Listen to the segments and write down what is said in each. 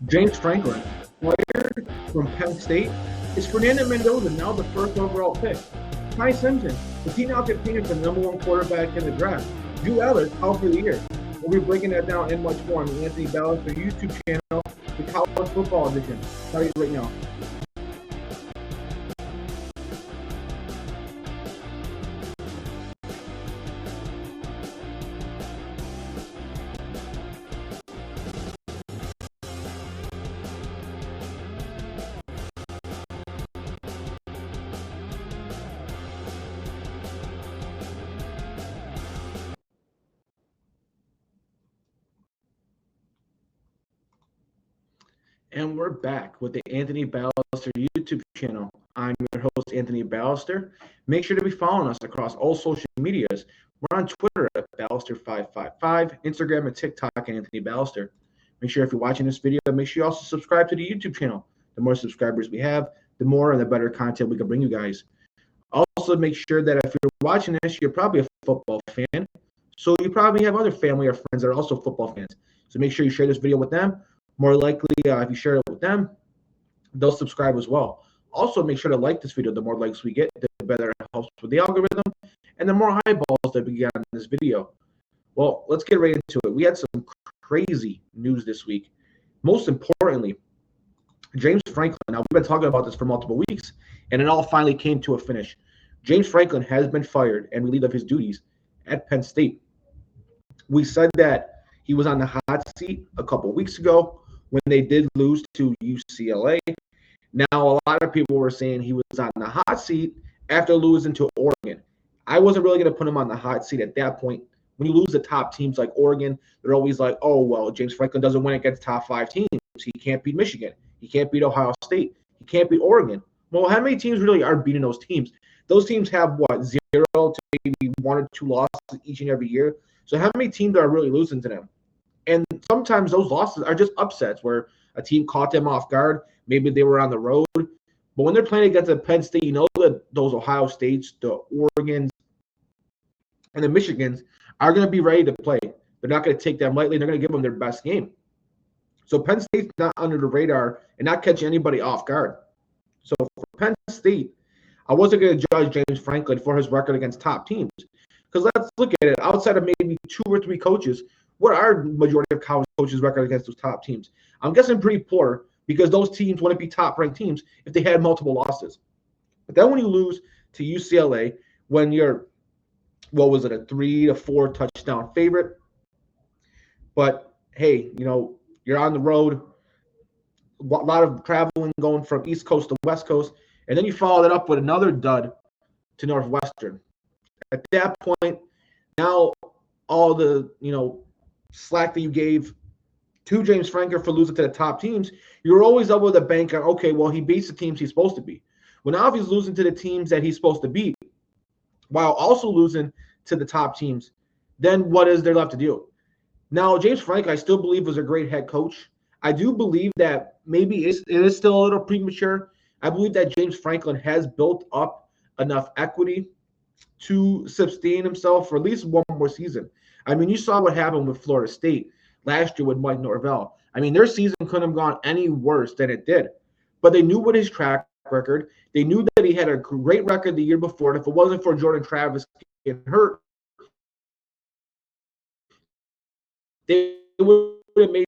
James Franklin, fired from Penn State. Is Fernando Mendoza now the first overall pick? Ty Simpson, the team now get painted the number one quarterback in the draft. Drew Ellis out for the year. We'll be breaking that down and much more on the Anthony Balester YouTube channel, the College Football Edition. Tell you right now. And we're back with the Anthony Balester YouTube channel. I'm your host, Anthony Balester. Make sure to be following us across all social medias. We're on Twitter at Balester555, Instagram and TikTok at Anthony Balester. Make sure if you're watching this video, make sure you also subscribe to the YouTube channel. The more subscribers we have, the more and the better content we can bring you guys. Also, make sure that if you're watching this, you're probably a football fan. So you probably have other family or friends that are also football fans. So make sure you share this video with them. More likely, if you share it with them, they'll subscribe as well. Also, make sure to like this video. The more likes we get, the better it helps with the algorithm, and the more eyeballs that we get on this video. Well, let's get right into it. We had some crazy news this week. Most importantly, James Franklin. Now, we've been talking about this for multiple weeks, and it all finally came to a finish. James Franklin has been fired and relieved of his duties at Penn State. We said that he was on the hot seat a couple weeks ago when they did lose to UCLA. Now, a lot of people were saying he was on the hot seat after losing to Oregon. I wasn't really going to put him on the hot seat at that point. When you lose to top teams like Oregon, they're always like, oh, well, James Franklin doesn't win against top 5 teams. He can't beat Michigan. He can't beat Ohio State. He can't beat Oregon. Well, how many teams really are beating those teams? Those teams have, 0 to maybe 1 or 2 losses each and every year. So how many teams are really losing to them? And sometimes those losses are just upsets where a team caught them off guard. Maybe they were on the road. But when they're playing against a Penn State, you know that those Ohio States, the Oregons, and the Michigans are going to be ready to play. They're not going to take them lightly. They're going to give them their best game. So Penn State's not under the radar and not catching anybody off guard. So for Penn State, I wasn't going to judge James Franklin for his record against top teams. Because let's look at it. Outside of maybe 2 or 3 coaches, what are majority of college coaches' record against those top teams? I'm guessing pretty poor because those teams wouldn't be top-ranked teams if they had multiple losses. But then when you lose to UCLA, when you're, a 3 to 4 touchdown favorite, but hey, you're on the road, a lot of traveling going from East Coast to West Coast, and then you follow that up with another dud to Northwestern. At that point, now all the, slack that you gave to James Franklin for losing to the top teams, you're always up with a bank on, okay, well, he beats the teams he's supposed to beat. Well, now if he's losing to the teams that he's supposed to beat, while also losing to the top teams, then what is there left to do? Now, James Franklin, I still believe, was a great head coach. I do believe that maybe it is still a little premature. I believe that James Franklin has built up enough equity to sustain himself for at least one more season. I mean, you saw what happened with Florida State last year with Mike Norvell. I mean, their season couldn't have gone any worse than it did. But they knew what his track record. They knew that he had a great record the year before. And if it wasn't for Jordan Travis getting hurt, they would have made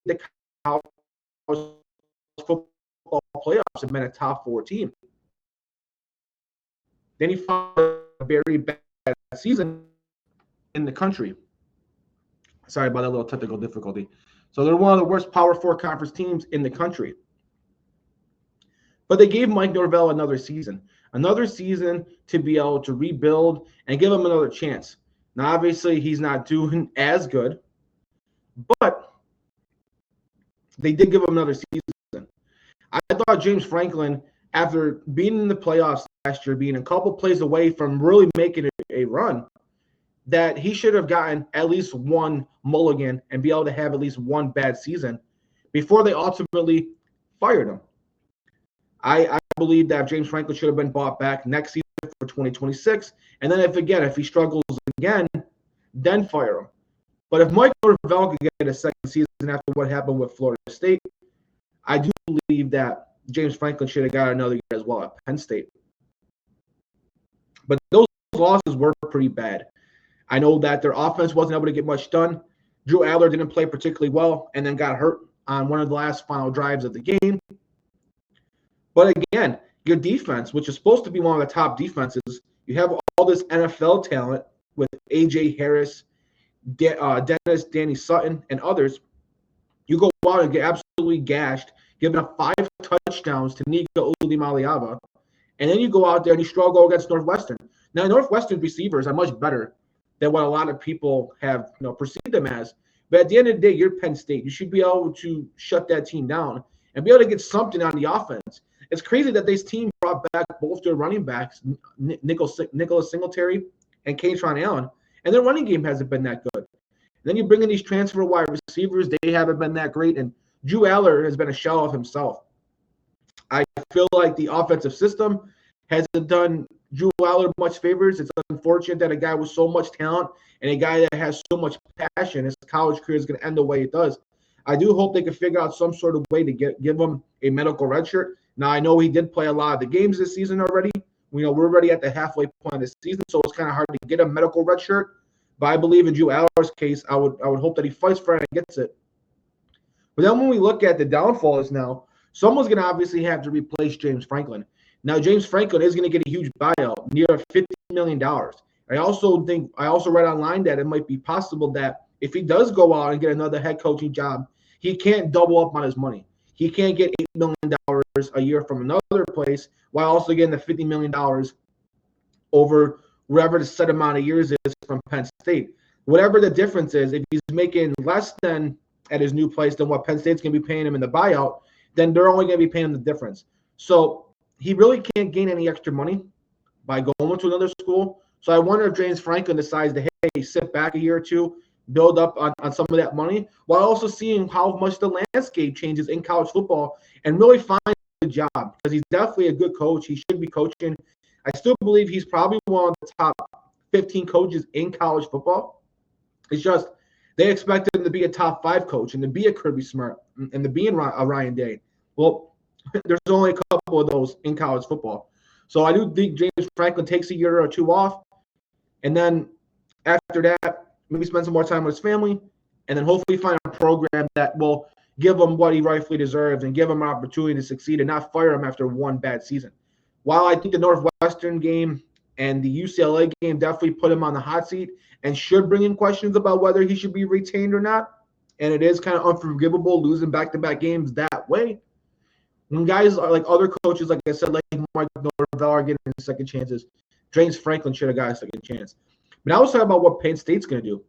the college football playoffs and been a top 4 team. Then he found a very bad season in the country. Sorry about that little technical difficulty. So they're one of the worst Power 4 conference teams in the country. But they gave Mike Norvell another season to be able to rebuild and give him another chance. Now, obviously, he's not doing as good, but they did give him another season. I thought James Franklin, after being in the playoffs last year, being a couple plays away from really making a run, that he should have gotten at least one mulligan and be able to have at least one bad season before they ultimately fired him. I believe that James Franklin should have been bought back next season for 2026. And then if he struggles again, then fire him. But if Mike Norvell could get a second season after what happened with Florida State, I do believe that James Franklin should have got another year as well at Penn State. But those losses were pretty bad. I know that their offense wasn't able to get much done. Drew Aller didn't play particularly well and then got hurt on one of the last final drives of the game. But again, your defense, which is supposed to be one of the top defenses, you have all this NFL talent with A.J. Harris, Dennis, Danny Sutton, and others. You go out and get absolutely gashed, giving up 5 touchdowns to Nika Ulimaliava, and then you go out there and you struggle against Northwestern. Now, Northwestern receivers are much better than what a lot of people have perceived them as. But at the end of the day, you're Penn State. You should be able to shut that team down and be able to get something on the offense. It's crazy that this team brought back both their running backs, Nicholas Singletary and Katron Allen, and their running game hasn't been that good. And then you bring in these transfer wide receivers. They haven't been that great, and Drew Aller has been a shell of himself. I feel like the offensive system hasn't done Drew Aller much favors. It's unfortunate that a guy with so much talent and a guy that has so much passion, his college career is going to end the way it does. I do hope they can figure out some sort of way to give him a medical red shirt. Now, I know he did play a lot of the games this season already. We're already at the halfway point of the season, so it's kind of hard to get a medical red shirt. But I believe in Drew Aller's case, I would hope that he fights for it and gets it. But then when we look at the downfall is now, someone's going to obviously have to replace James Franklin. Now, James Franklin is going to get a huge buyout, near $50 million. I also read online that it might be possible that if he does go out and get another head coaching job, he can't double up on his money. He can't get $8 million a year from another place while also getting the $50 million over wherever the set amount of years is from Penn State. Whatever the difference is, if he's making less than at his new place than what Penn State's going to be paying him in the buyout, then they're only going to be paying him the difference. So he really can't gain any extra money by going to another school. So I wonder if James Franklin decides to, hey, sit back a year or two, build up on some of that money, while also seeing how much the landscape changes in college football and really find a job, because he's definitely a good coach. He should be coaching. I still believe he's probably one of the top 15 coaches in college football. It's just they expect him to be a top 5 coach and to be a Kirby Smart and to be a Ryan Day. Well, there's only a couple of those in college football. So I do think James Franklin takes a year or two off, and then after that, maybe spend some more time with his family, and then hopefully find a program that will give him what he rightfully deserves and give him an opportunity to succeed and not fire him after one bad season. While I think the Northwestern game and the UCLA game definitely put him on the hot seat and should bring in questions about whether he should be retained or not, and it is kind of unforgivable losing back-to-back games that way, when guys are like other coaches, like I said, like Mike Norvell are getting second chances, James Franklin should have got a second chance. But I was talking about what Penn State's going to do.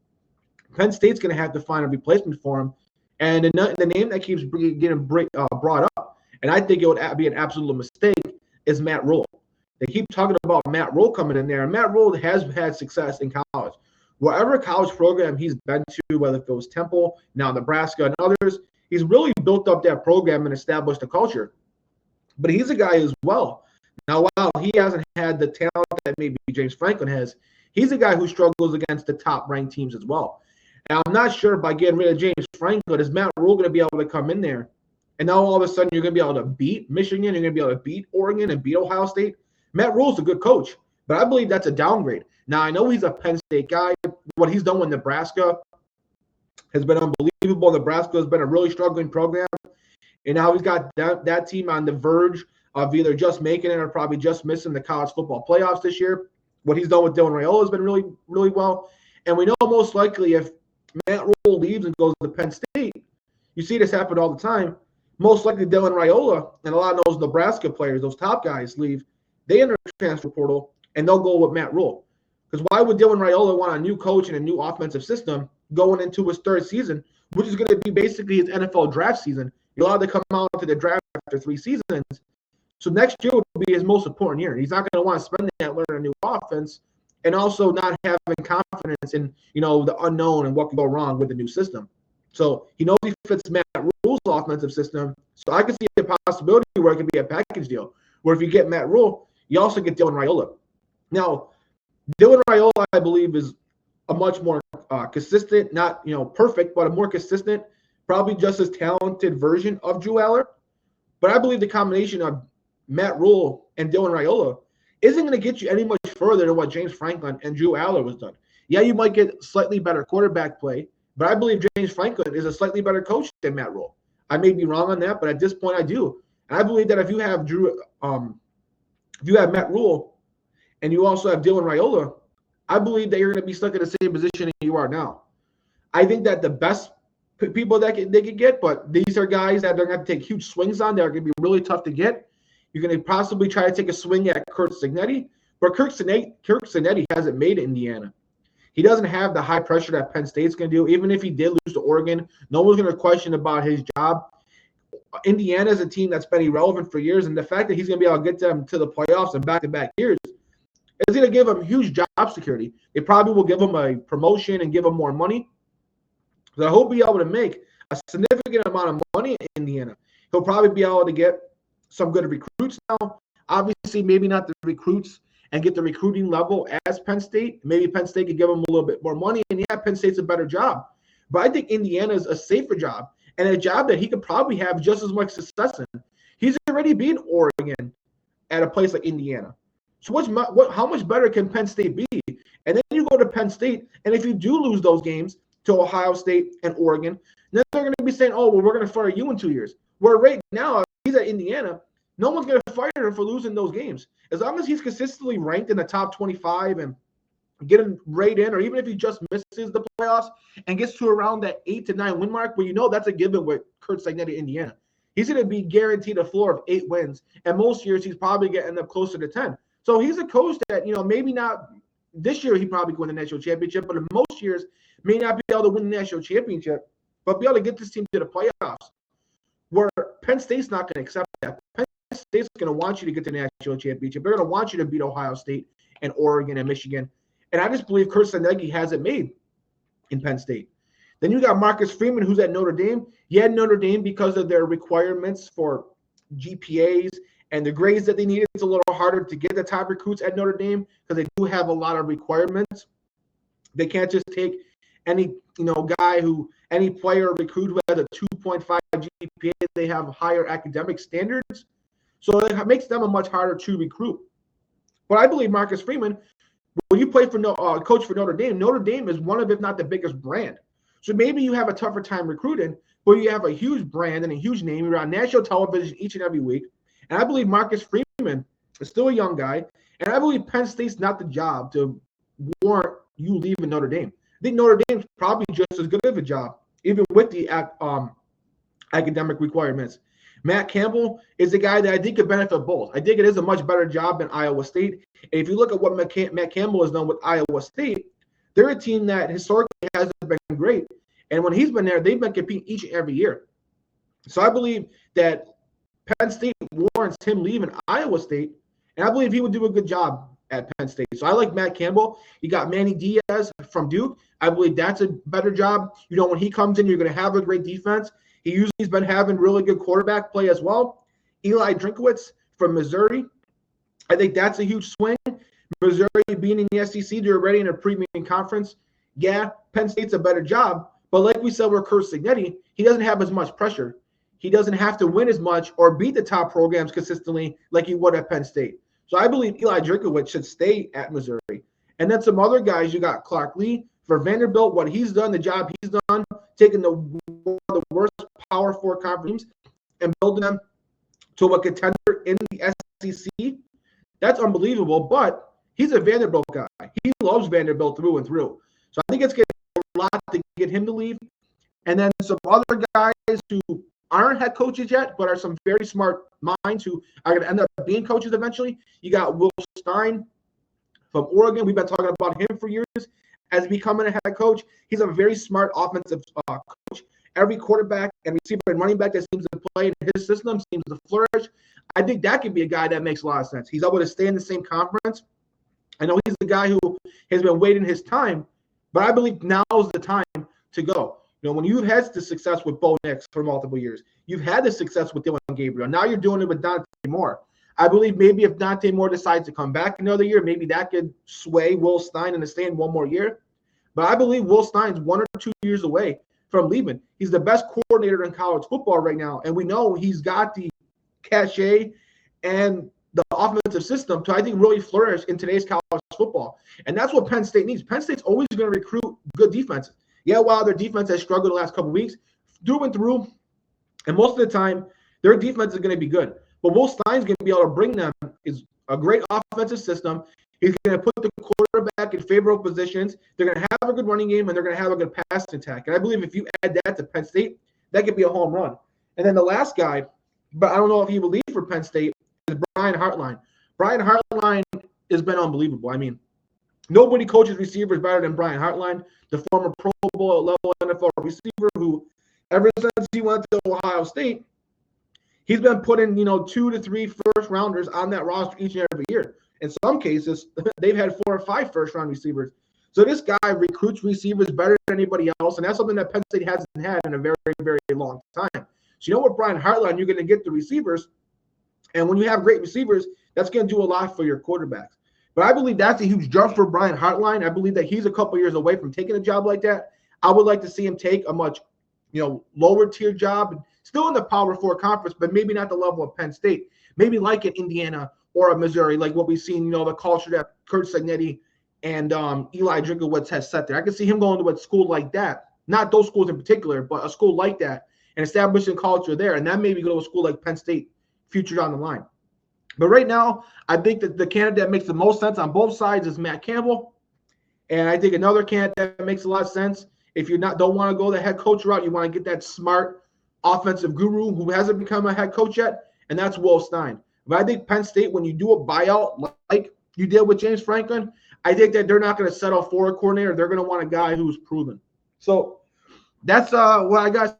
Penn State's going to have to find a replacement for him. And the name that keeps getting brought up, and I think it would be an absolute mistake, is Matt Rhule. They keep talking about Matt Rhule coming in there, and Matt Rhule has had success in college. Whatever college program he's been to, whether it was Temple, now Nebraska, and others, he's really built up that program and established a culture. But he's a guy as well. Now, while he hasn't had the talent that maybe James Franklin has, he's a guy who struggles against the top-ranked teams as well. And I'm not sure by getting rid of James Franklin, is Matt Rhule going to be able to come in there, and now all of a sudden you're going to be able to beat Michigan, you're going to be able to beat Oregon and beat Ohio State? Matt Rhule's a good coach, but I believe that's a downgrade. Now, I know he's a Penn State guy. What he's done with Nebraska has been unbelievable. Nebraska has been a really struggling program, and now he's got that team on the verge of either just making it or probably just missing the college football playoffs this year. What he's done with Dylan Raiola has been really, really well. And we know most likely if Matt Rhule leaves and goes to Penn State, you see this happen all the time, most likely Dylan Raiola and a lot of those Nebraska players, those top guys leave, they enter the transfer portal, and they'll go with Matt Rhule. Because why would Dylan Raiola want a new coach and a new offensive system going into his third season, which is going to be basically his NFL draft season? You're allowed to come out to the draft after 3 seasons. So next year will be his most important year. He's not going to want to spend that learning a new offense and also not having confidence in, the unknown and what can go wrong with the new system. So he knows he fits Matt Rhule's offensive system. So I can see a possibility where it could be a package deal, where if you get Matt Rhule, you also get Dylan Raiola. Now, Dylan Raiola, I believe, is a much more consistent, not perfect, but a more consistent, probably just as talented version of Drew Aller. But I believe the combination of Matt Rhule and Dylan Raiola isn't going to get you any much further than what James Franklin and Drew Aller was done. Yeah, you might get slightly better quarterback play, but I believe James Franklin is a slightly better coach than Matt Rhule. I may be wrong on that, but at this point I do. And I believe that if you have Matt Rhule and you also have Dylan Raiola, I believe that you're going to be stuck in the same position you are now. I think that the best people that they could get, but these are guys that they're going to have to take huge swings on. They're going to be really tough to get. You're going to possibly try to take a swing at Curt Cignetti, but Curt Cignetti hasn't made it in Indiana. He doesn't have the high pressure that Penn State's going to do. Even if he did lose to Oregon, no one's going to question about his job. Indiana is a team that's been irrelevant for years, and the fact that he's going to be able to get them to the playoffs in back-to-back years is going to give him huge job security. They probably will give him a promotion and give him more money. So I hope he'll be able to make a significant amount of money in Indiana. He'll probably be able to get some good recruits now. Obviously, maybe not the recruits and get the recruiting level as Penn State. Maybe Penn State could give him a little bit more money. And yeah, Penn State's a better job. But I think Indiana is a safer job and a job that he could probably have just as much success in. He's already beat Oregon at a place like Indiana. So how much better can Penn State be? And then you go to Penn State, and if you do lose those games to Ohio State and Oregon, then they're going to be saying, oh, well, we're going to fire you in 2 years. Where right now, he's at Indiana, no one's going to fire him for losing those games. As long as he's consistently ranked in the top 25 and getting right in, or even if he just misses the playoffs and gets to around that 8 to 9 win mark, well, that's a given with Curt Cignetti, Indiana. He's going to be guaranteed a floor of 8 wins, and most years he's probably going to end up closer to 10. So he's a coach that, maybe not this year he probably could win the national championship, but in most years may not be able to win the national championship, but be able to get this team to the playoffs, where Penn State's not going to accept that. Penn State's going to want you to get to the national championship. They're going to want you to beat Ohio State and Oregon and Michigan. And I just believe Curt Cignetti has it made in Penn State. Then you got Marcus Freeman, who's at Notre Dame. He had Notre Dame because of their requirements for GPAs and the grades that they needed. It's a little harder to get the top recruits at Notre Dame because they do have a lot of requirements. They can't just take any any player or recruit who has a 2.5 GPA. They have higher academic standards. So it makes them a much harder to recruit. But I believe Marcus Freeman, when you play for coach for Notre Dame is one of, if not the biggest brand. So maybe you have a tougher time recruiting, but you have a huge brand and a huge name. You're on national television each and every week. And I believe Marcus Freeman is still a young guy. And I believe Penn State's not the job to warrant you leaving Notre Dame. I think Notre Dame's probably just as good of a job, even with the academic requirements. Matt Campbell is a guy that I think could benefit both. I think it is a much better job than Iowa State. And if you look at what Matt Campbell has done with Iowa State, they're a team that historically hasn't been great. And when he's been there, they've been competing each and every year. So I believe that Penn State warrants him leaving Iowa State, and I believe he would do a good job at Penn State. So I like Matt Campbell. You got Manny Diaz from Duke. I believe that's a better job. When he comes in, you're going to have a great defense. He usually has been having really good quarterback play as well. Eli Drinkwitz from Missouri. I think that's a huge swing. Missouri being in the SEC, they're already in a premium conference. Yeah, Penn State's a better job. But like we said with Curt Cignetti, he doesn't have as much pressure. He doesn't have to win as much or beat the top programs consistently like he would at Penn State. So I believe Eli Drinkwitz should stay at Missouri. And then some other guys, you got Clark Lee for Vanderbilt, what he's done, the job he's done, taking the worst Power 4 conference and building them to a contender in the SEC. That's unbelievable, but he's a Vanderbilt guy. He loves Vanderbilt through and through. So I think it's going to take a lot to get him to leave. And then some other guys who aren't head coaches yet, but are some very smart minds who are going to end up being coaches eventually. You got Will Stein from Oregon. We've been talking about him for years as becoming a head coach. He's a very smart offensive coach. Every quarterback and receiver and running back that seems to play in his system seems to flourish. I think that could be a guy that makes a lot of sense. He's able to stay in the same conference. I know he's the guy who has been waiting his time, but I believe now is the time to go. When you've had the success with Bo Nix for multiple years, you've had the success with Dylan Gabriel. Now you're doing it with Dante Moore. I believe maybe if Dante Moore decides to come back another year, maybe that could sway Will Stein into staying one more year. But I believe Will Stein's 1 or 2 years away from leaving. He's the best coordinator in college football right now, and we know he's got the cachet and the offensive system to, I think, really flourish in today's college football. And that's what Penn State needs. Penn State's always going to recruit good defenses. Yeah, while their defense has struggled the last couple of weeks, through and through, and most of the time, their defense is going to be good. But Will Stein's going to be able to bring them is a great offensive system. He's going to put the quarterback in favorable positions. They're going to have a good running game, and they're going to have a good passing attack. And I believe if you add that to Penn State, that could be a home run. And then the last guy, but I don't know if he will leave for Penn State, is Brian Hartline. Brian Hartline has been unbelievable. I mean, nobody coaches receivers better than Brian Hartline, the former Pro Bowl level NFL receiver who, ever since he went to Ohio State, he's been putting, 2 to 3 first rounders on that roster each and every year. In some cases, they've had 4 or 5 first-round receivers. So this guy recruits receivers better than anybody else, and that's something that Penn State hasn't had in a very, very long time. So with Brian Hartline, you're going to get the receivers, and when you have great receivers, that's going to do a lot for your quarterbacks. But I believe that's a huge jump for Brian Hartline. I believe that he's a couple years away from taking a job like that. I would like to see him take a much, lower-tier job, still in the Power 4 conference, but maybe not the level of Penn State. Maybe like an Indiana or a Missouri, like what we've seen, the culture that Kurt Cignetti and Eli Drinkowitz has set there. I can see him going to a school like that, not those schools in particular, but a school like that, and establishing culture there, and then maybe go to a school like Penn State future down the line. But right now, I think that the candidate that makes the most sense on both sides is Matt Campbell, and I think another candidate that makes a lot of sense, if you don't want to go the head coach route, you want to get that smart offensive guru who hasn't become a head coach yet, and that's Will Stein. But I think Penn State, when you do a buyout like you did with James Franklin, I think that they're not going to settle for a coordinator. They're going to want a guy who's proven. So that's what I got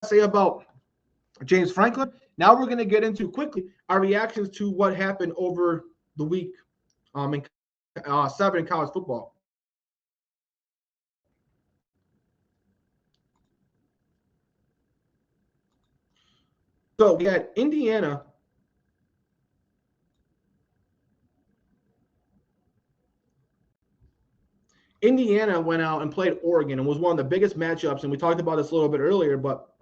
to say about James Franklin. Now we're going to get into quickly our reactions to what happened over the week in 7 in college football. So we had Indiana went out and played Oregon and was one of the biggest matchups, and we talked about this a little bit earlier, but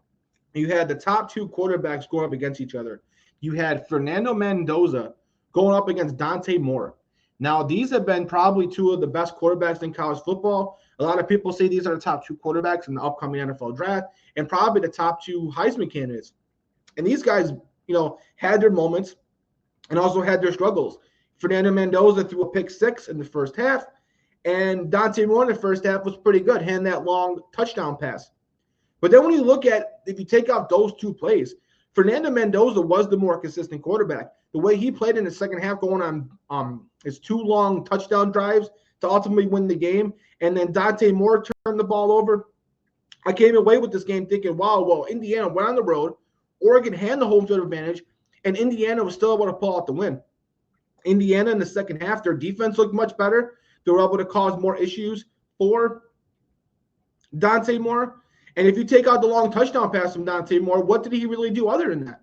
you had the top 2 quarterbacks going up against each other. You had Fernando Mendoza going up against Dante Moore. Now, these have been probably 2 of the best quarterbacks in college football. A lot of people say these are the top 2 quarterbacks in the upcoming NFL draft and probably the top 2 Heisman candidates. And these guys, had their moments and also had their struggles. Fernando Mendoza threw a pick 6 in the first half, and Dante Moore in the first half was pretty good, had that long touchdown pass. But then when you look at, if you take out those 2 plays, Fernando Mendoza was the more consistent quarterback. The way he played in the second half, going on his 2 long touchdown drives to ultimately win the game, and then Dante Moore turned the ball over. I came away with this game thinking, wow, well, Indiana went on the road, Oregon had the home field advantage, and Indiana was still able to pull out the win. Indiana in the second half, their defense looked much better. They were able to cause more issues for Dante Moore. And if you take out the long touchdown pass from Dante Moore, what did he really do other than that?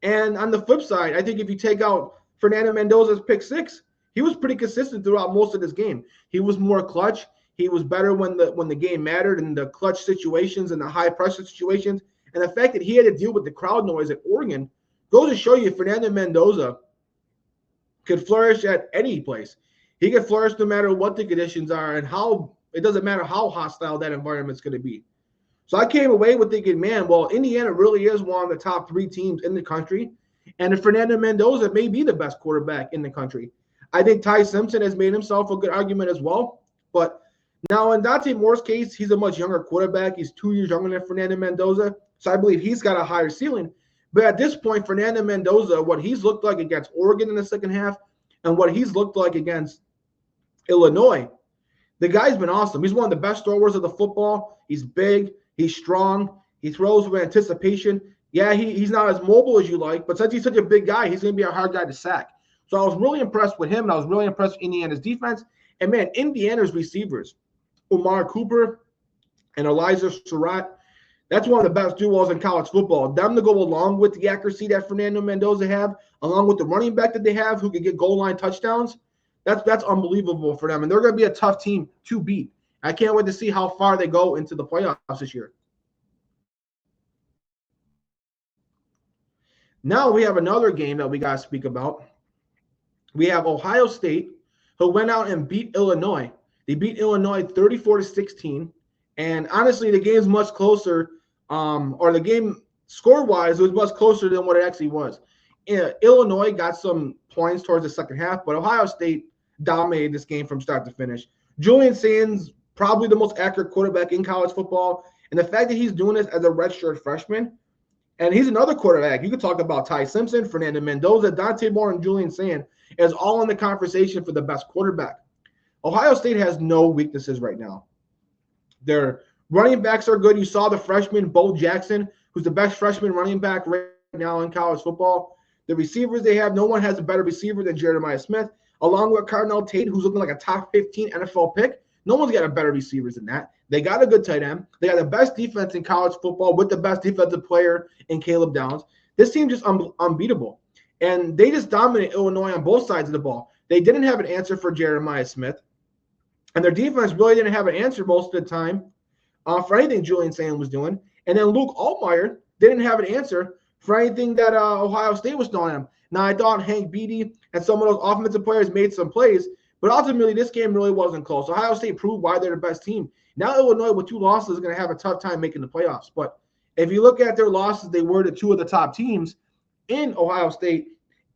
And on the flip side, I think if you take out Fernando Mendoza's pick 6, he was pretty consistent throughout most of this game. He was more clutch. He was better when the game mattered in the clutch situations and the high pressure situations. And the fact that he had to deal with the crowd noise at Oregon goes to show you Fernando Mendoza could flourish at any place. He could flourish no matter what the conditions are and how it doesn't matter how hostile that environment's going to be. So I came away with thinking, man, well, Indiana really is one of the top 3 teams in the country, and Fernando Mendoza may be the best quarterback in the country. I think Ty Simpson has made himself a good argument as well. But now in Dante Moore's case, he's a much younger quarterback. He's 2 years younger than Fernando Mendoza, so I believe he's got a higher ceiling. But at this point, Fernando Mendoza, what he's looked like against Oregon in the second half and what he's looked like against Illinois, the guy's been awesome. He's one of the best throwers of the football. He's big. He's strong. He throws with anticipation. Yeah, he's not as mobile as you like, but since he's such a big guy, he's going to be a hard guy to sack. So I was really impressed with him, and I was really impressed with Indiana's defense. And, man, Indiana's receivers, Umar Cooper and Elijah Surratt, that's one of the best duos in college football. Them to go along with the accuracy that Fernando Mendoza have, along with the running back that they have who can get goal line touchdowns, that's unbelievable for them. And they're going to be a tough team to beat. I can't wait to see how far they go into the playoffs this year. Now we have another game that we got to speak about. We have Ohio State, who went out and beat Illinois. They beat Illinois 34-16. And honestly, the game's much closer, or the game score-wise, it was much closer than what it actually was. Illinois got some points towards the second half, but Ohio State dominated this game from start to finish. Julian Sands, probably the most accurate quarterback in college football, and the fact that he's doing this as a redshirt freshman, and he's another quarterback. You could talk about Ty Simpson, Fernando Mendoza, Dante Moore, and Julian Sands as all in the conversation for the best quarterback. Ohio State has no weaknesses right now. Their running backs are good. You saw the freshman, Bo Jackson, who's the best freshman running back right now in college football. The receivers they have, no one has a better receiver than Jeremiah Smith, along with Cardinal Tate, who's looking like a top 15 NFL pick. No one's got a better receivers than that. They got a good tight end. They got the best defense in college football with the best defensive player in Caleb Downs. This team just unbeatable. And they just dominate Illinois on both sides of the ball. They didn't have an answer for Jeremiah Smith. And their defense really didn't have an answer most of the time for anything Julian Sands was doing. And then Luke Altmaier didn't have an answer for anything that Ohio State was throwing him. Now, I thought Hank Beatty and some of those offensive players made some plays, but ultimately this game really wasn't close. Ohio State proved why they're the best team. Now Illinois with 2 losses is going to have a tough time making the playoffs. But if you look at their losses, they were to 2 of the top teams in Ohio State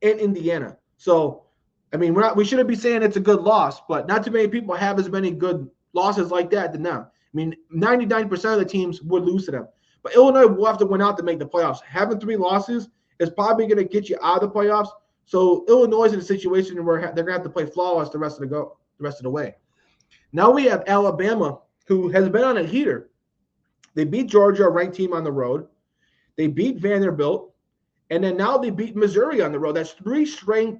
and Indiana. So, I mean, we shouldn't be saying it's a good loss, but not too many people have as many good losses like that than them. I mean, 99% of the teams would lose to them. But Illinois will have to win out to make the playoffs. Having 3 losses is probably going to get you out of the playoffs. So Illinois is in a situation where they're going to have to play flawless the rest of the way. Now we have Alabama, who has been on a heater. They beat Georgia, a ranked team, on the road. They beat Vanderbilt, and then now they beat Missouri on the road. That's 3 straight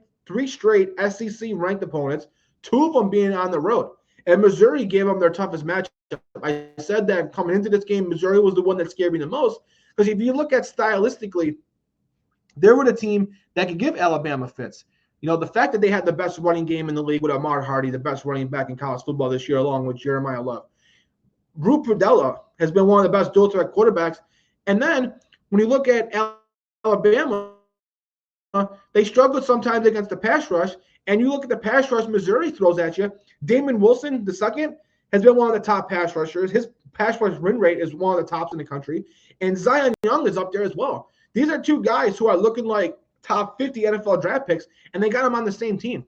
SEC-ranked opponents, 2 of them being on the road. And Missouri gave them their toughest matchup. I said that coming into this game, Missouri was the one that scared me the most. Because if you look at stylistically, they were the team that could give Alabama fits. You know, the fact that they had the best running game in the league with Ahmad Hardy, the best running back in college football this year, along with Jeremiah Love. Rhule has been one of the best dual-threat quarterbacks. And then when you look at Alabama, they struggled sometimes against the pass rush. And you look at the pass rush Missouri throws at you. Damon Wilson, the second, has been one of the top pass rushers. His pass rush win rate is one of the tops in the country. And Zion Young is up there as well. These are 2 guys who are looking like top 50 NFL draft picks, and they got them on the same team.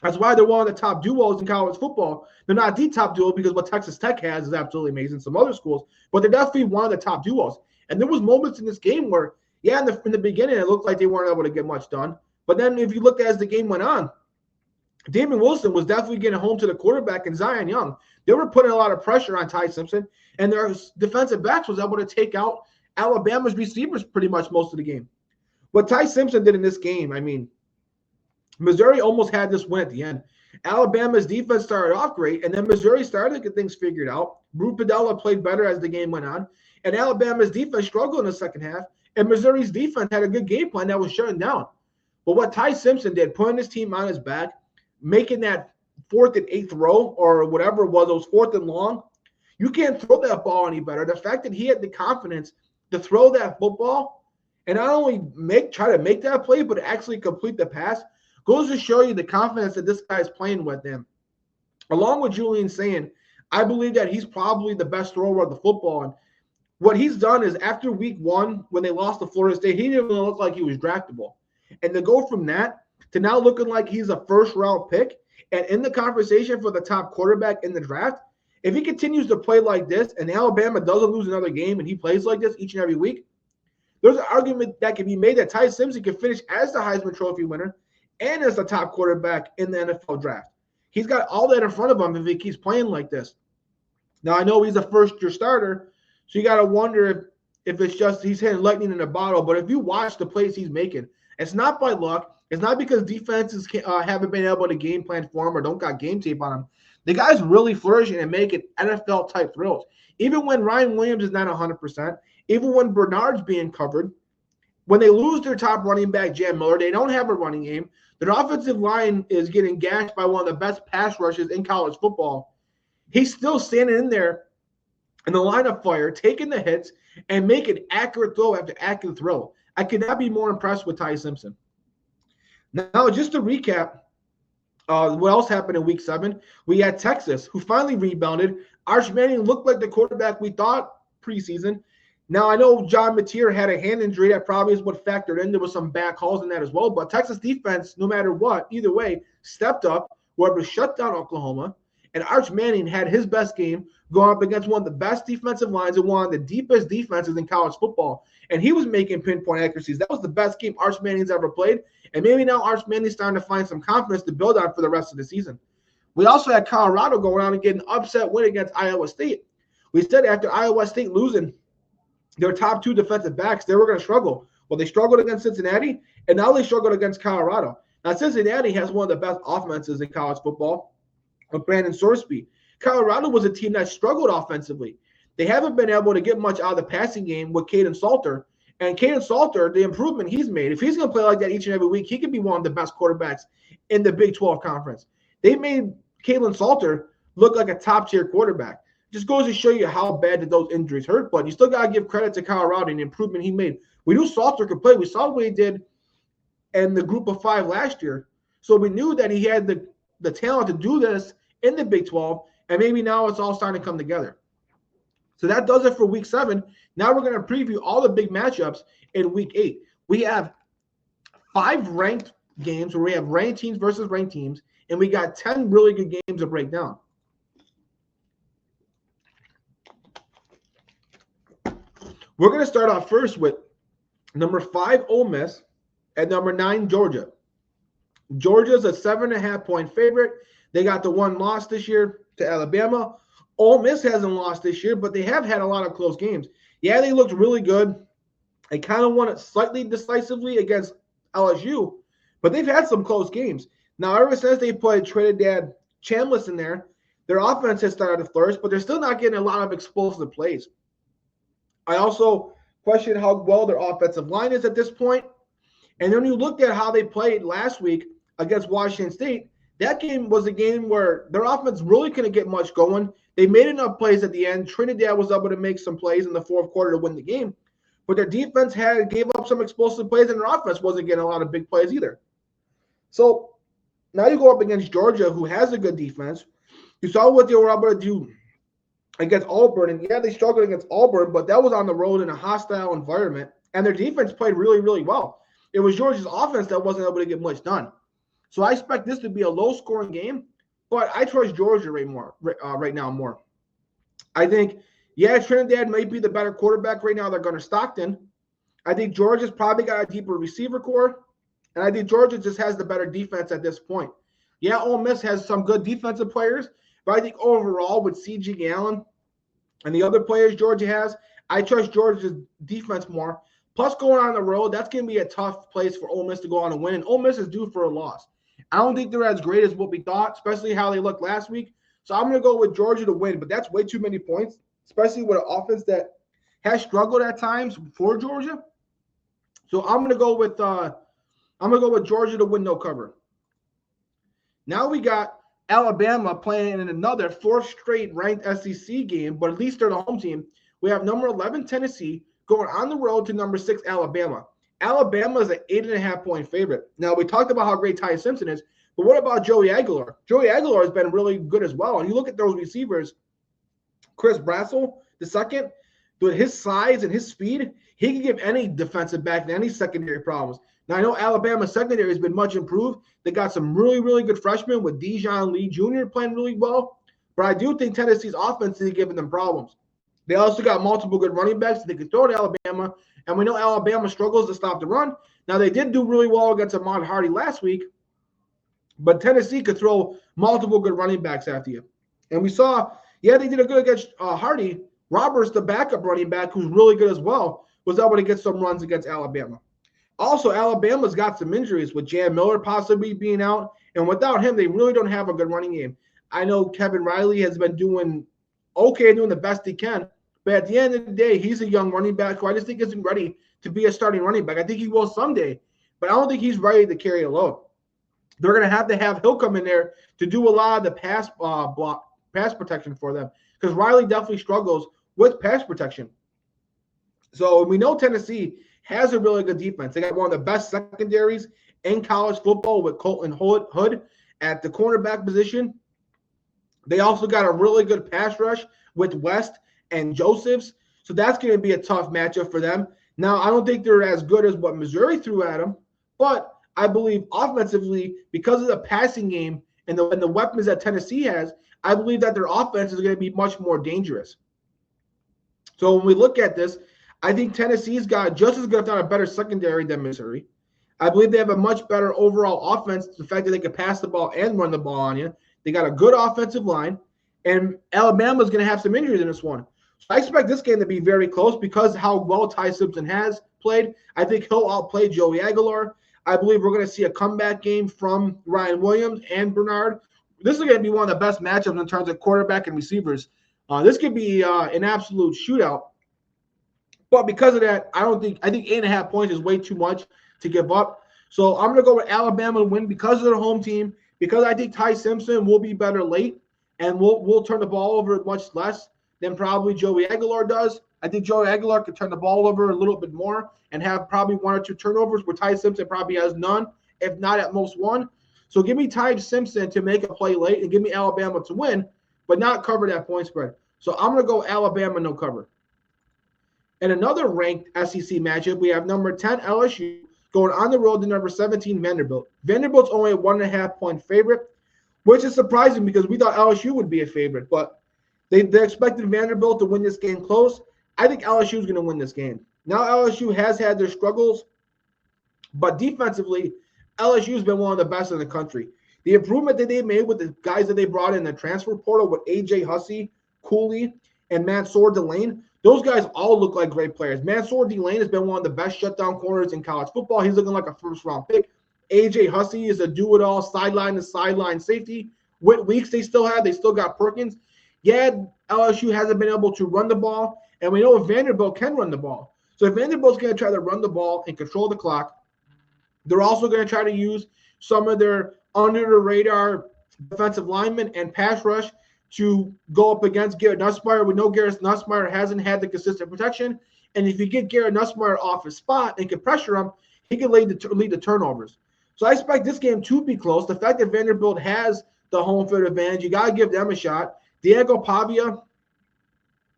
That's why they're one of the top duos in college football. They're not the top duo because what Texas Tech has is absolutely amazing, some other schools, but they're definitely one of the top duos. And there was moments in this game where, yeah, in the beginning, it looked like they weren't able to get much done. But then if you look as the game went on, Damon Wilson was definitely getting home to the quarterback and Zion Young. They were putting a lot of pressure on Ty Simpson, and their defensive backs was able to take out Alabama's receivers pretty much most of the game. What Ty Simpson did in this game, I mean, Missouri almost had this win at the end. Alabama's defense started off great, and then Missouri started to get things figured out. Rhule played better as the game went on, and Alabama's defense struggled in the second half, and Missouri's defense had a good game plan that was shutting down. But what Ty Simpson did, putting his team on his back, making that 4th and 8th row or whatever it was, those 4th and long, you can't throw that ball any better. The fact that he had the confidence to throw that football and not only try to make that play, but actually complete the pass goes to show you the confidence that this guy's playing with him. Along with Julian saying, I believe that he's probably the best thrower of the football. And what he's done is after week 1, when they lost to Florida State, he didn't even look like he was draftable. And to go from that to now looking like he's a first-round pick and in the conversation for the top quarterback in the draft, if he continues to play like this and Alabama doesn't lose another game and he plays like this each and every week, there's an argument that can be made that Ty Simpson can finish as the Heisman Trophy winner and as the top quarterback in the NFL draft. He's got all that in front of him if he keeps playing like this. Now, I know he's a first-year starter, so you got to wonder if it's just he's hitting lightning in a bottle. But if you watch the plays he's making, it's not by luck. It's not because defenses haven't been able to game plan for him or don't got game tape on him. The guy's really flourishing and making NFL-type throws. Even when Ryan Williams is not 100%, even when Bernard's being covered, when they lose their top running back, Jam Miller, they don't have a running game. Their offensive line is getting gashed by one of the best pass rushes in college football. He's still standing in there in the line of fire, taking the hits, and making accurate throw after accurate throw. I could not be more impressed with Ty Simpson. Now, just to recap, what else happened in Week 7? We had Texas, who finally rebounded. Arch Manning looked like the quarterback we thought preseason. Now, I know John Mateer had a hand injury. That probably is what factored in. There was some bad calls in that as well. But Texas defense, no matter what, either way, stepped up, were able to shut down Oklahoma. And Arch Manning had his best game going up against one of the best defensive lines and one of the deepest defenses in college football. And he was making pinpoint accuracies. That was the best game Arch Manning's ever played. And maybe now Arch Manning's starting to find some confidence to build on for the rest of the season. We also had Colorado go around and get an upset win against Iowa State. We said after Iowa State losing their top 2 defensive backs, they were going to struggle. Well, they struggled against Cincinnati, and now they struggled against Colorado. Now, Cincinnati has one of the best offenses in college football with Brandon Sorsby. Colorado was a team that struggled offensively. They haven't been able to get much out of the passing game with Caden Salter. And Caden Salter, the improvement he's made, if he's going to play like that each and every week, he could be one of the best quarterbacks in the Big 12 conference. They made Caden Salter look like a top-tier quarterback. Just goes to show you how bad that those injuries hurt, but you still got to give credit to Colorado and the improvement he made. We knew Salter could play. We saw what he did in the group of 5 last year. So we knew that he had the talent to do this in the Big 12, and maybe now it's all starting to come together. So that does it for Week 7. Now we're going to preview all the big matchups in Week 8. We have 5 ranked games where we have ranked teams versus ranked teams, and we got 10 really good games to break down. We're going to start off first with number 5, Ole Miss, and number 9, Georgia. Georgia's a 7.5-point favorite. They got the 1 loss this year to Alabama. Ole Miss hasn't lost this year, but they have had a lot of close games. Yeah, they looked really good. They kind of won it slightly decisively against LSU, but they've had some close games. Now, ever since they played Trinidad Chambliss in there, their offense has started to flourish, but they're still not getting a lot of explosive plays. I also question how well their offensive line is at this point. And then you looked at how they played last week against Washington State. That game was a game where their offense really couldn't get much going. They made enough plays at the end. Trinidad was able to make some plays in the 4th quarter to win the game. But their defense gave up some explosive plays, and their offense wasn't getting a lot of big plays either. So now you go up against Georgia, who has a good defense. You saw what they were able to do against Auburn. And, yeah, they struggled against Auburn, but that was on the road in a hostile environment. And their defense played really, really well. It was Georgia's offense that wasn't able to get much done. So I expect this to be a low-scoring game, but I trust Georgia right now more. I think, yeah, Trinidad might be the better quarterback right now. They're going to Stockton. I think Georgia's probably got a deeper receiver core, and I think Georgia just has the better defense at this point. Yeah, Ole Miss has some good defensive players, but I think overall with C.J. Gallon and the other players Georgia has, I trust Georgia's defense more. Plus, going on the road, that's going to be a tough place for Ole Miss to go on and win, and Ole Miss is due for a loss. I don't think they're as great as what we thought, especially how they looked last week. So I'm going to go with Georgia to win, but that's way too many points, especially with an offense that has struggled at times for Georgia. So I'm going to go with Georgia to win, no cover. Now we got Alabama playing in another 4th straight ranked SEC game, but at least they're the home team. We have number 11 Tennessee going on the road to number 6 Alabama. Alabama is an 8.5-point favorite. Now, we talked about how great Ty Simpson is, but what about Joey Aguilar? Joey Aguilar has been really good as well. And you look at those receivers, Chris Brassel, the second, with his size and his speed, he can give any defensive back any secondary problems. Now, I know Alabama's secondary has been much improved. They got some really, really good freshmen with Dijon Lee Jr. playing really well. But I do think Tennessee's offense is giving them problems. They also got multiple good running backs that they can throw to Alabama. And we know Alabama struggles to stop the run. Now, they did do really well against Ahmad Hardy last week. But Tennessee could throw multiple good running backs after you. And we saw, yeah, they did a good against Hardy. Roberts, the backup running back, who's really good as well, was able to get some runs against Alabama. Also, Alabama's got some injuries with Jan Miller possibly being out. And without him, they really don't have a good running game. I know Kevin Riley has been doing okay, doing the best he can. But at the end of the day, he's a young running back who I just think isn't ready to be a starting running back. I think he will someday, but I don't think he's ready to carry a load. They're going to have Hill come in there to do a lot of the pass block pass protection for them because Riley definitely struggles with pass protection. So we know Tennessee has a really good defense. They got one of the best secondaries in college football with Colton Hood at the cornerback position. They also got a really good pass rush with West and Josephs. So that's going to be a tough matchup for them. Now, I don't think they're as good as what Missouri threw at them, but I believe offensively, because of the passing game and the weapons that Tennessee has, I believe that their offense is going to be much more dangerous. So when we look at this, I think Tennessee's got just as good, if not a better secondary than Missouri. I believe they have a much better overall offense. The fact that they can pass the ball and run the ball on you. They got a good offensive line, and Alabama's going to have some injuries in this one. So I expect this game to be very close because how well Ty Simpson has played. I think he'll outplay Joey Aguilar. I believe we're going to see a comeback game from Ryan Williams and Bernard. This is going to be one of the best matchups in terms of quarterback and receivers. This could be an absolute shootout. But because of that, I think 8.5 points is way too much to give up. So I'm going to go with Alabama to win because of their home team, because I think Ty Simpson will be better late, and we'll turn the ball over much less than probably Joey Aguilar does. I think Joey Aguilar could turn the ball over a little bit more and have probably 1 or 2 turnovers, where Ty Simpson probably has none, if not at most 1. So give me Ty Simpson to make a play late and give me Alabama to win, but not cover that point spread. So I'm going to go Alabama no cover. And another ranked SEC matchup, we have number 10 LSU going on the road to number 17 Vanderbilt. Vanderbilt's only a 1.5 point favorite, which is surprising because we thought LSU would be a favorite, but they expected Vanderbilt to win this game close. I think LSU is going to win this game. Now LSU has had their struggles, but defensively, LSU has been one of the best in the country. The improvement that they made with the guys that they brought in the transfer portal with A.J. Hussey, Cooley, and Mansour Delane, those guys all look like great players. Mansour Delane has been one of the best shutdown corners in college football. He's looking like a first-round pick. A.J. Hussey is a do-it-all, sideline-to-sideline safety. With Weeks they still got Perkins. Yeah, LSU hasn't been able to run the ball, and we know Vanderbilt can run the ball. So if Vanderbilt's going to try to run the ball and control the clock, they're also going to try to use some of their under-the-radar defensive linemen and pass rush to go up against Garrett Nussmeier. We know Garrett Nussmeier hasn't had the consistent protection, and if you get Garrett Nussmeier off his spot and can pressure him, he can lead the turnovers. So I expect this game to be close. The fact that Vanderbilt has the home field advantage, you got to give them a shot. Diego Pavia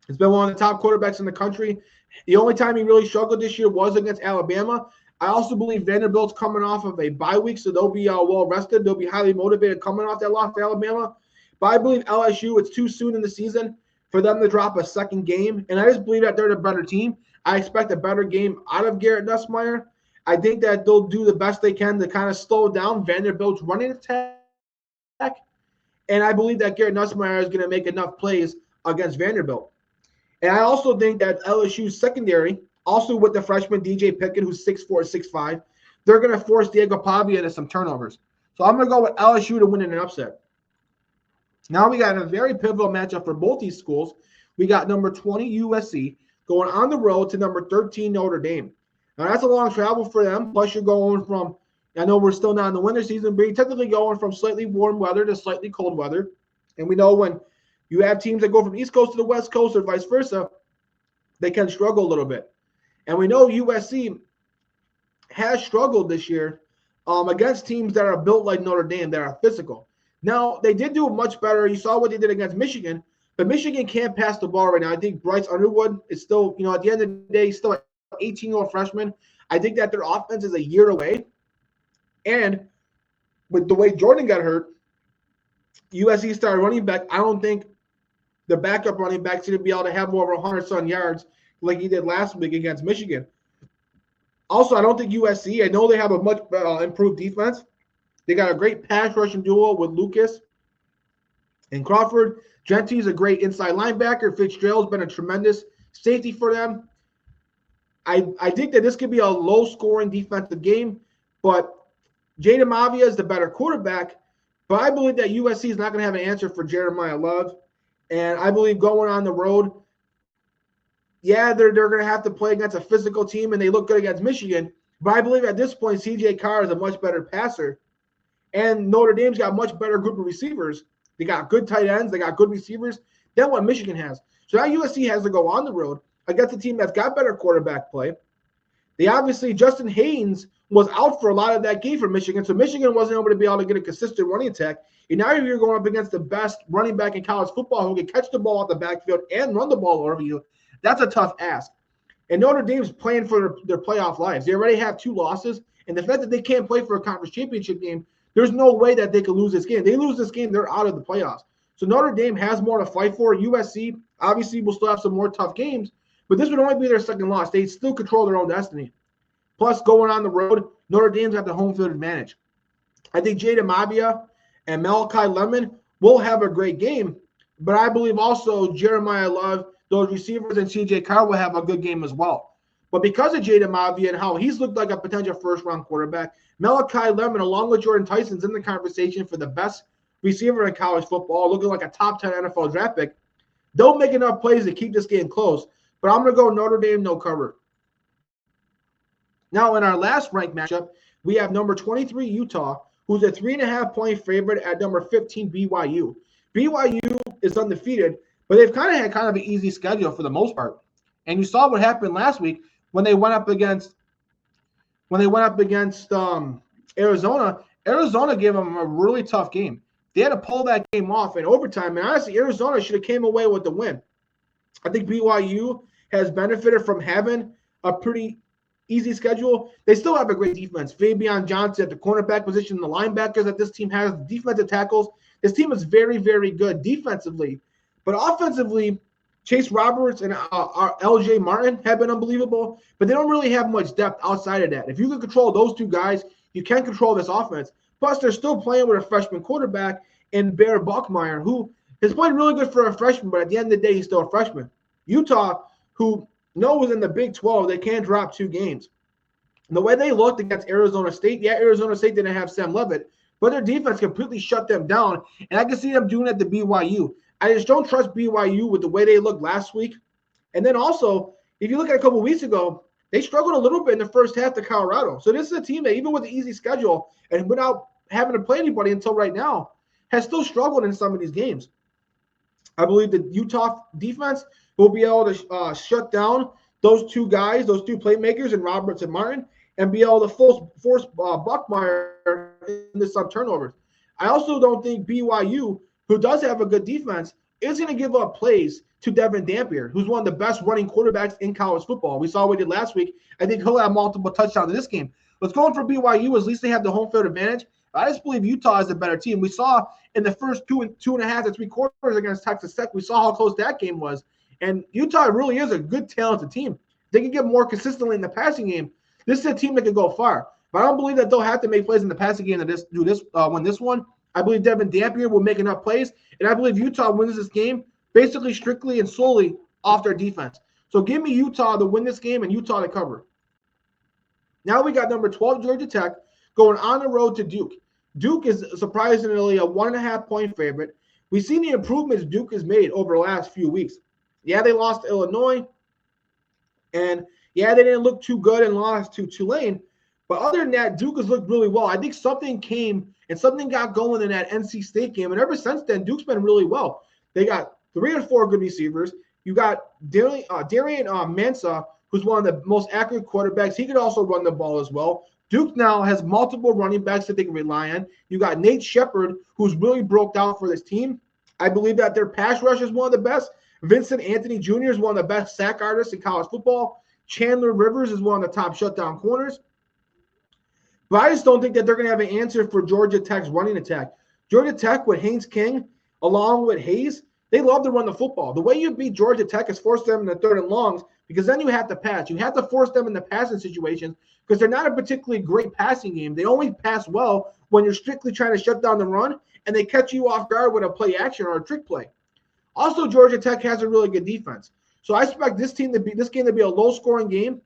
has been one of the top quarterbacks in the country. The only time he really struggled this year was against Alabama. I also believe Vanderbilt's coming off of a bye week, so they'll be well rested. They'll be highly motivated coming off that loss to Alabama. But I believe LSU, it's too soon in the season for them to drop a second game. And I just believe that they're the better team. I expect a better game out of Garrett Nussmeier. I think that they'll do the best they can to kind of slow down Vanderbilt's running attack. And I believe that Garrett Nussmeier is going to make enough plays against Vanderbilt. And I also think that LSU's secondary, also with the freshman DJ Pickett, who's 6'4", 6'5", they're going to force Diego Pavia into some turnovers. So I'm going to go with LSU to win in an upset. Now we got a very pivotal matchup for both these schools. We got number 20 USC going on the road to number 13 Notre Dame. Now that's a long travel for them. Plus you're going from, I know we're still not in the winter season, but you're technically going from slightly warm weather to slightly cold weather. And we know when you have teams that go from East Coast to the West Coast or vice versa, they can struggle a little bit. And we know USC has struggled this year against teams that are built like Notre Dame, that are physical. Now, they did do much better. You saw what they did against Michigan, but Michigan can't pass the ball right now. I think Bryce Underwood is still, at the end of the day, he's still an 18-year-old freshman. I think that their offense is a year away. And with the way Jordan got hurt, USC started running back. I don't think the backup running back is going to be able to have over 100-some yards like he did last week against Michigan. Also, I don't think USC, I know they have a much improved defense. They got a great pass rushing duo with Lucas and Crawford. Gentry's a great inside linebacker. Fitzgerald's been a tremendous safety for them. I think that this could be a low-scoring defensive game, but Jaden Mavia is the better quarterback. But I believe that USC is not going to have an answer for Jeremiah Love. And I believe going on the road, yeah, they're going to have to play against a physical team, and they look good against Michigan. But I believe at this point, C.J. Carr is a much better passer. And Notre Dame's got a much better group of receivers. They got good tight ends. They got good receivers than what Michigan has. So now USC has to go on the road against a team that's got better quarterback play. They obviously, Justin Haynes was out for a lot of that game for Michigan, so Michigan wasn't able to get a consistent running attack. And now you're going up against the best running back in college football who can catch the ball out the backfield and run the ball over you. That's a tough ask. And Notre Dame's playing for their playoff lives. They already have 2 losses, and the fact that they can't play for a conference championship game, there's no way that they could lose this game. They lose this game, they're out of the playoffs. So Notre Dame has more to fight for. USC obviously will still have some more tough games, but this would only be their second loss. They still control their own destiny. Plus, going on the road, Notre Dame's got the home field advantage. I think Jada Mavia and Malachi Lemon will have a great game, but I believe also Jeremiah Love, those receivers, and CJ Carr will have a good game as well. But because of Jada Mavia and how he's looked like a potential first-round quarterback, Malachi Lemon, along with Jordan Tyson's in the conversation for the best receiver in college football, looking like a top 10 NFL draft pick, they'll make enough plays to keep this game close. But I'm going to go Notre Dame, no cover. Now, in our last ranked matchup, we have number 23 Utah, who's a 3.5-point favorite at number 15 BYU. BYU is undefeated, but they've had an easy schedule for the most part. And you saw what happened last week when they went up against Arizona. Arizona gave them a really tough game. They had to pull that game off in overtime, and honestly, Arizona should have came away with the win. I think BYU has benefited from having a pretty easy schedule. They still have a great defense. Fabian Johnson at the cornerback position, the linebackers that this team has, defensive tackles. This team is very, very good defensively. But offensively, Chase Roberts and LJ Martin have been unbelievable, but they don't really have much depth outside of that. If you can control those 2 guys, you can control this offense. Plus, they're still playing with a freshman quarterback in Bear Buckmeyer, who has played really good for a freshman, but at the end of the day, he's still a freshman. Utah, who knows in the Big 12 they can't drop 2 games. And the way they looked against Arizona State, Arizona State didn't have Sam Levitt, but their defense completely shut them down, and I can see them doing it to BYU. I just don't trust BYU with the way they looked last week. And then also, if you look at a couple of weeks ago, they struggled a little bit in the first half to Colorado. So this is a team that, even with the easy schedule and without having to play anybody until right now, has still struggled in some of these games. I believe the Utah defense will be able to shut down those 2 guys, those 2 playmakers, and Roberts and Martin, and be able to force Buckmeyer into some turnovers. I also don't think BYU, who does have a good defense, is going to give up plays to Devin Dampier, who's one of the best running quarterbacks in college football. We saw what he did last week. I think he'll have multiple touchdowns in this game. What's going for BYU is at least they have the home field advantage. I just believe Utah is a better team. We saw in the first 2.5 to 3 quarters against Texas Tech, we saw how close that game was. And Utah really is a good, talented team. They can get more consistently in the passing game. This is a team that can go far. But I don't believe that they'll have to make plays in the passing game to win this one. I believe Devin Dampier will make enough plays, and I believe Utah wins this game basically strictly and solely off their defense. So give me Utah to win this game and Utah to cover. Now we got number 12 Georgia Tech going on the road to Duke. Duke is surprisingly a 1.5-point favorite. We've seen the improvements Duke has made over the last few weeks. Yeah, they lost to Illinois, and yeah, they didn't look too good and lost to Tulane. But other than that, Duke has looked really well. I think something came and something got going in that NC State game. And ever since then, Duke's been really well. They got 3 or 4 good receivers. You got Darian Mensah, who's one of the most accurate quarterbacks. He could also run the ball as well. Duke now has multiple running backs that they can rely on. You got Nate Shepard, who's really broke out for this team. I believe that their pass rush is one of the best. Vincent Anthony Jr. is one of the best sack artists in college football. Chandler Rivers is one of the top shutdown corners. But I just don't think that they're going to have an answer for Georgia Tech's running attack. Georgia Tech with Haynes King, along with Hayes, they love to run the football. The way you beat Georgia Tech is force them in the 3rd and longs, because then you have to pass. You have to force them in the passing situations because they're not a particularly great passing game. They only pass well when you're strictly trying to shut down the run, and they catch you off guard with a play action or a trick play. Also, Georgia Tech has a really good defense. So I expect this game to be a low-scoring game,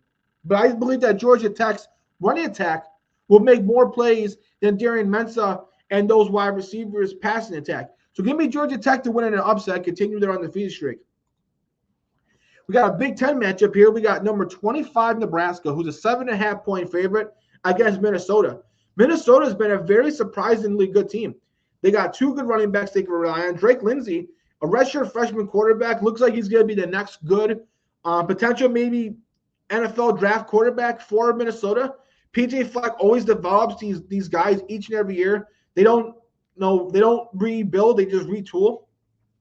but I believe that Georgia Tech's running attack will make more plays than Darian Mensah and those wide receivers' passing attack. So give me Georgia Tech to win in an upset, continue their undefeated streak. We got a Big Ten matchup here. We got number 25 Nebraska, who's a 7.5-point favorite against Minnesota. Minnesota has been a very surprisingly good team. They got two good running backs they can rely on. Drake Lindsey, a redshirt freshman quarterback, looks like he's going to be the next good potential maybe NFL draft quarterback for Minnesota. PJ Fleck always develops these guys each and every year. They don't rebuild, they just retool.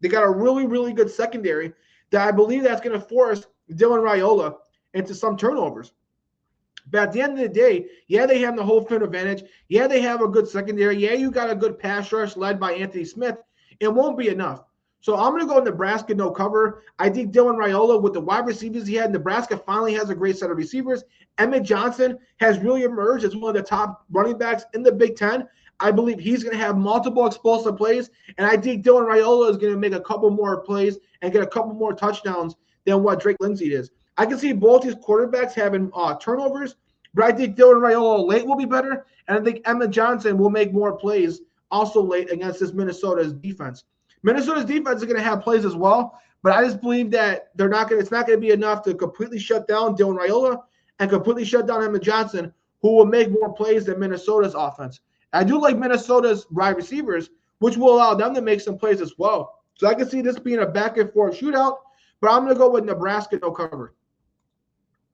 They got a really, really good secondary that I believe that's going to force Dylan Raiola into some turnovers. But at the end of the day, yeah, they have the whole field advantage. Yeah, they have a good secondary. Yeah, you got a good pass rush led by Anthony Smith. It won't be enough. So I'm going to go Nebraska no cover. I think Dylan Raiola, with the wide receivers he had, Nebraska finally has a great set of receivers. Emmett Johnson has really emerged as one of the top running backs in the Big Ten. I believe he's going to have multiple explosive plays, and I think Dylan Raiola is going to make a couple more plays and get a couple more touchdowns than what Drake Lindsey is. I can see both these quarterbacks having turnovers, but I think Dylan Raiola late will be better, and I think Emmett Johnson will make more plays also late against this Minnesota's defense. Minnesota's defense is going to have plays as well, but I just believe that it's not going to be enough to completely shut down Dylan Raiola and completely shut down Emmett Johnson, who will make more plays than Minnesota's offense. I do like Minnesota's wide receivers, which will allow them to make some plays as well. So I can see this being a back-and-forth shootout, but I'm going to go with Nebraska no cover.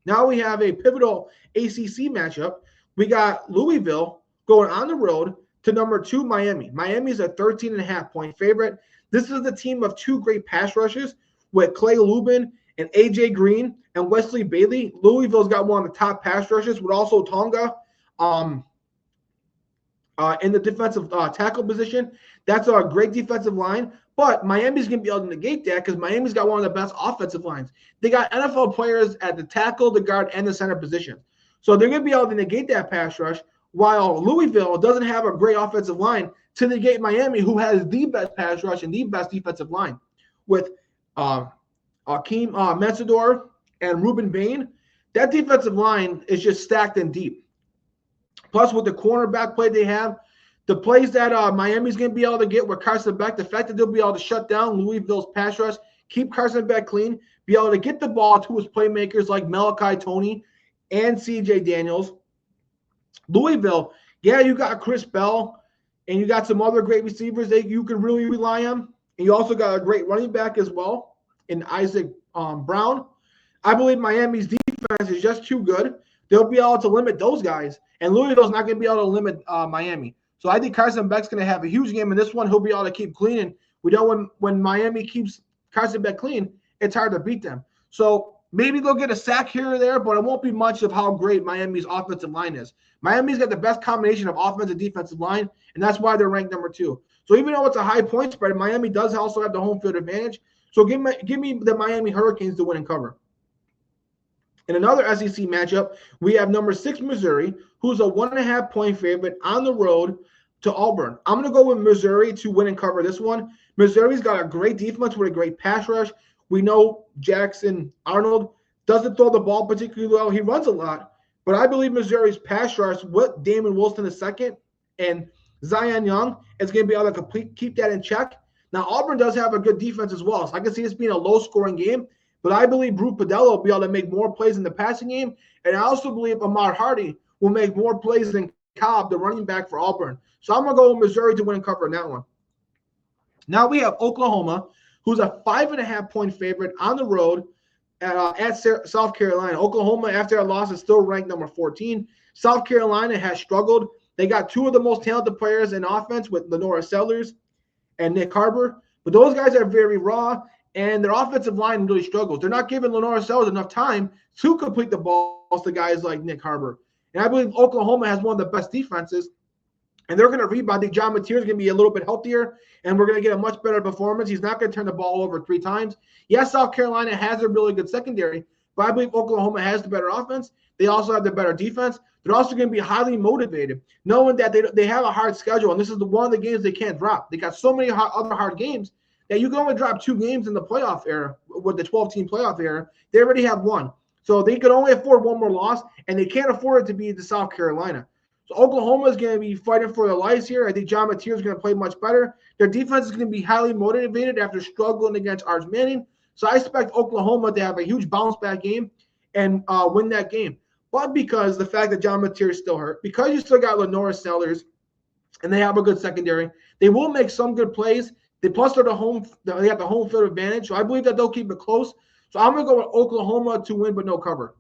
Now we have a pivotal ACC matchup. We got Louisville going on the road to number 2 Miami. Miami is a 13.5-point favorite. This is the team of two great pass rushers with Clay Lubin and A.J. Green and Wesley Bailey. Louisville's got one of the top pass rushers with also Tonga in the defensive tackle position. That's a great defensive line. But Miami's going to be able to negate that because Miami's got one of the best offensive lines. They got NFL players at the tackle, the guard, and the center position. So they're going to be able to negate that pass rush, while Louisville doesn't have a great offensive line to negate Miami, who has the best pass rush and the best defensive line. With Akeem Matador and Ruben Bain, that defensive line is just stacked and deep. Plus, with the cornerback play they have, the plays that Miami's going to be able to get with Carson Beck, the fact that they'll be able to shut down Louisville's pass rush, keep Carson Beck clean, be able to get the ball to his playmakers like Malachi Toney and C.J. Daniels. Louisville, yeah, you got Chris Bell, and you got some other great receivers that you can really rely on. And you also got a great running back as well in Isaac Brown. I believe Miami's defense is just too good. They'll be able to limit those guys, and Louisville's not going to be able to limit Miami. So I think Carson Beck's going to have a huge game in this one. He'll be able to keep clean, and we know when Miami keeps Carson Beck clean, it's hard to beat them. So maybe they'll get a sack here or there, but it won't be much of how great Miami's offensive line is. Miami's got the best combination of offensive and defensive line, and that's why they're ranked number 2. So even though it's a high point spread, Miami does also have the home field advantage. So give me the Miami Hurricanes to win and cover. In another SEC matchup, we have number 6 Missouri, who's a 1.5-point favorite on the road to Auburn. I'm going to go with Missouri to win and cover this one. Missouri's got a great defense with a great pass rush. We know Jackson Arnold doesn't throw the ball particularly well. He runs a lot. But I believe Missouri's pass rush with Damon Wilson II and Zion Young is going to be able to keep that in check. Now, Auburn does have a good defense as well. So I can see this being a low-scoring game. But I believe Brew Padello will be able to make more plays in the passing game. And I also believe Ahmad Hardy will make more plays than Cobb, the running back for Auburn. So I'm going to go with Missouri to win and cover in that one. Now we have Oklahoma, who's a 5.5-point favorite on the road at South Carolina. Oklahoma, after a loss, is still ranked number 14. South Carolina has struggled. They got two of the most talented players in offense with Lenora Sellers and Nick Harbor. But those guys are very raw, and their offensive line really struggles. They're not giving Lenora Sellers enough time to complete the balls to guys like Nick Harbor. And I believe Oklahoma has one of the best defenses, and they're going to rebound. I think John Mateer is going to be a little bit healthier, and we're going to get a much better performance. He's not going to turn the ball over 3 times. Yes, South Carolina has a really good secondary, but I believe Oklahoma has the better offense. They also have the better defense. They're also going to be highly motivated, knowing that they have a hard schedule, and this is one of the games they can't drop. They got so many other hard games that you can only drop 2 games in the playoff era, with the 12-team playoff era. They already have 1. So they could only afford 1 more loss, and they can't afford it to be the South Carolina. So Oklahoma is going to be fighting for their lives here. I think John Mateer is going to play much better. Their defense is going to be highly motivated after struggling against Arch Manning. So I expect Oklahoma to have a huge bounce-back game and win that game. But because the fact that John Mateer is still hurt, because you still got Lenora Sellers and they have a good secondary. They will make some good plays. Plus they're they have the home field advantage, so I believe that they'll keep it close. So I'm going to go with Oklahoma to win but no cover.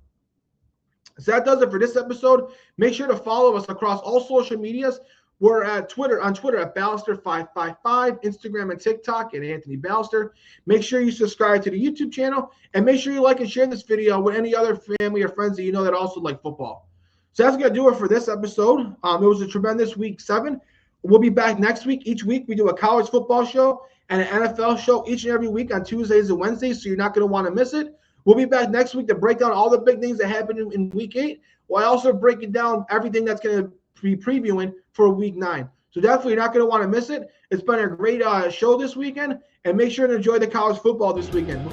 So that does it for this episode. Make sure to follow us across all social medias. We're on Twitter at Balester555, Instagram and TikTok at Anthony Balester. Make sure you subscribe to the YouTube channel, and make sure you like and share this video with any other family or friends that you know that also like football. So that's going to do it for this episode. It was a tremendous week 7. We'll be back next week. Each week we do a college football show and an NFL show each and every week on Tuesdays and Wednesdays, so you're not going to want to miss it. We'll be back next week to break down all the big things that happened in week 8, while also breaking down everything that's going to be previewing for week 9. So definitely you're not going to want to miss it. It's been a great show this weekend, and make sure to enjoy the college football this weekend.